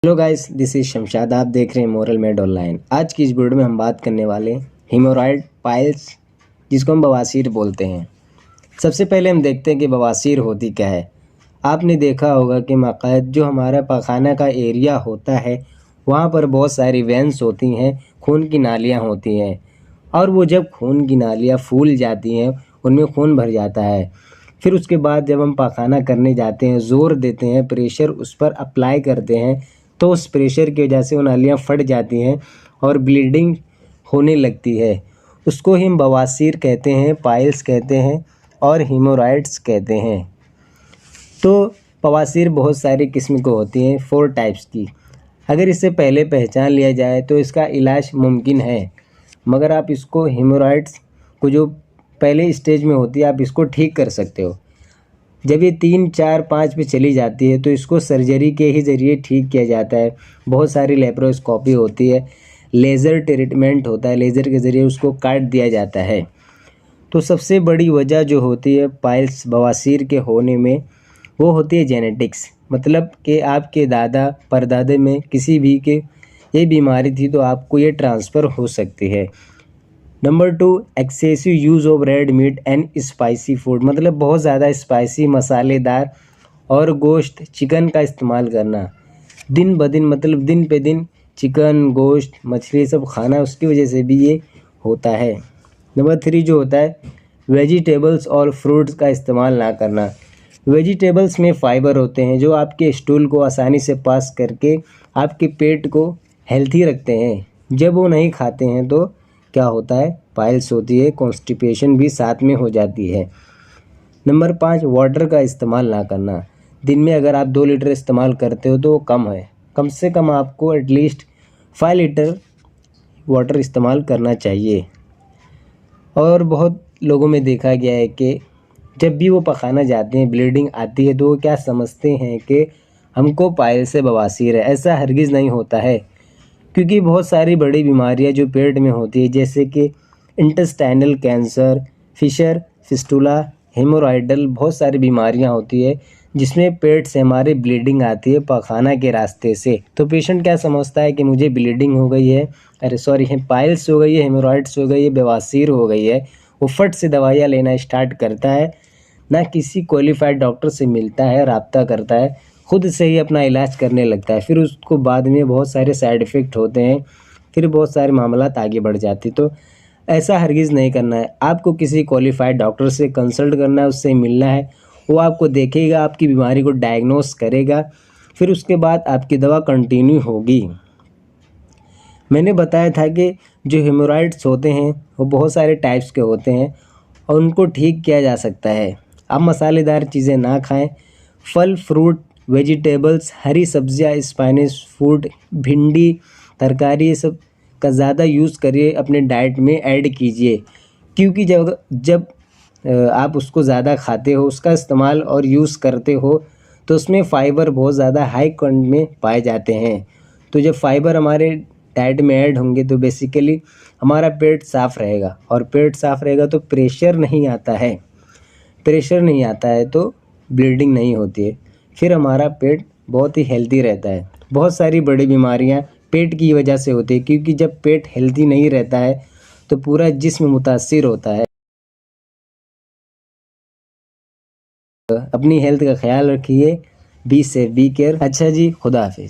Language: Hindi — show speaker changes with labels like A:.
A: Hello guys, this is Shamshad. आप देख रहे हैं मोरल मेड ऑनलाइन। आज की इस वीडियो में हम बात करने वाले हीमोरॉइड पाइल्स, जिसको हम बवासीर बोलते हैं। सबसे पहले हम देखते हैं कि बवासीर होती क्या है। आपने देखा होगा कि माकायद जो हमारा पखाना का एरिया होता है वहाँ पर बहुत सारी वेंस होती हैं, खून की नालियाँ होती हैं, और वो जब खून की नालियाँ फूल जाती हैं उनमें खून भर जाता है। फिर उसके बाद जब हम पखाना करने जाते हैं, ज़ोर देते हैं, प्रेशर उस पर अप्लाई करते हैं, तो उस प्रेशर की वजह से वो नालियाँ फट जाती हैं और ब्लीडिंग होने लगती है। उसको हम बवासीर कहते हैं, पाइल्स कहते हैं और हीमोरॉइड्स कहते हैं। तो बवासीर बहुत सारी किस्म को होती हैं, 4 टाइप्स की। अगर इससे पहले पहचान लिया जाए तो इसका इलाज मुमकिन है, मगर आप इसको हीमोरॉइड्स को जो पहले स्टेज में होती है आप इसको ठीक कर सकते हो। जब ये 3, 4, 5 पे चली जाती है तो इसको सर्जरी के ही ज़रिए ठीक किया जाता है। बहुत सारी लेप्रोस्कोपी होती है, लेज़र ट्रीटमेंट होता है, लेज़र के ज़रिए उसको काट दिया जाता है। तो सबसे बड़ी वजह जो होती है पाइल्स बवासीर के होने में, वो होती है जेनेटिक्स। मतलब कि आपके दादा परदादे में किसी भी के ये बीमारी थी तो आपको ये ट्रांसफ़र हो सकती है। Number 2, excessive use of red meat and spicy food. मतलब बहुत ज़्यादा स्पाइसी, मसालेदार और गोश्त, चिकन का इस्तेमाल करना दिन ब दिन, मतलब दिन पे दिन चिकन, गोश्त, मछली सब खाना, उसकी वजह से भी ये होता है। नंबर 3 जो होता है वेजिटेबल्स और फ्रूट्स का इस्तेमाल ना करना। वेजिटेबल्स में फ़ाइबर होते हैं जो आपके स्टूल को आसानी से पास करके आपके पेट को हेल्थी रखते हैं। जब वो नहीं खाते हैं तो क्या होता है, पाइल्स होती है, कॉन्स्टिपेशन भी साथ में हो जाती है। नंबर 5, वाटर का इस्तेमाल ना करना। दिन में अगर आप 2 लीटर इस्तेमाल करते हो तो वो कम है। कम से कम आपको एटलीस्ट 5 लीटर वाटर इस्तेमाल करना चाहिए। और बहुत लोगों में देखा गया है कि जब भी वो पखाना जाते हैं, ब्लीडिंग आती है, तो वो क्या समझते हैं कि हमको पाइल्स से बवासीर है। ऐसा हरगिज़ नहीं होता है, क्योंकि बहुत सारी बड़ी बीमारियां जो पेट में होती है, जैसे कि इंटेस्टाइनल कैंसर, फिशर फिस्टुला, हेमोरॉइडल, बहुत सारी बीमारियां होती है जिसमें पेट से हमारे ब्लीडिंग आती है पखाना के रास्ते से। तो पेशेंट क्या समझता है कि मुझे ब्लीडिंग हो गई है, अरे सॉरी, पाइल्स हो गई है, हेमोरॉइड्स हो गई है, बवासीर हो गई है। वो फट से दवाइयाँ लेना स्टार्ट करता है, ना किसी क्वालिफाइड डॉक्टर से मिलता है, राब्ता करता है, खुद से ही अपना इलाज करने लगता है। फिर उसको बाद में बहुत सारे साइड इफ़ेक्ट होते हैं, फिर बहुत सारे मामलात आगे बढ़ जाते। तो ऐसा हरगिज़ नहीं करना है। आपको किसी क्वालिफाइड डॉक्टर से कंसल्ट करना है, उससे मिलना है। वो आपको देखेगा, आपकी बीमारी को डायग्नोस करेगा, फिर उसके बाद आपकी दवा कंटिन्यू होगी। मैंने बताया था कि जो हेमोरॉइड्स होते हैं वो बहुत सारे टाइप्स के होते हैं और उनको ठीक किया जा सकता है। आप मसालेदार चीज़ें ना खाएं। फल, फ्रूट, वेजिटेबल्स, हरी सब्जियां, स्पाइनिश फूड, भिंडी, तरकारी, ये सब का ज़्यादा यूज़ करिए, अपने डाइट में ऐड कीजिए। क्योंकि जब जब आप उसको ज़्यादा खाते हो, उसका इस्तेमाल और यूज़ करते हो, तो उसमें फ़ाइबर बहुत ज़्यादा हाई क्वांटिटी में पाए जाते हैं। तो जब फाइबर हमारे डाइट में ऐड होंगे तो बेसिकली हमारा पेट साफ़ रहेगा, और पेट साफ़ रहेगा तो प्रेशर नहीं आता है। प्रेशर नहीं आता है तो ब्लीडिंग नहीं होती है, फिर हमारा पेट बहुत ही हेल्दी रहता है। बहुत सारी बड़ी बीमारियां पेट की वजह से होती है, क्योंकि जब पेट हेल्दी नहीं रहता है तो पूरा जिस्म मुतासिर होता है। अपनी हेल्थ का ख्याल रखिए, बी सेफ, बी केयर। अच्छा जी, खुदा हाफिज़।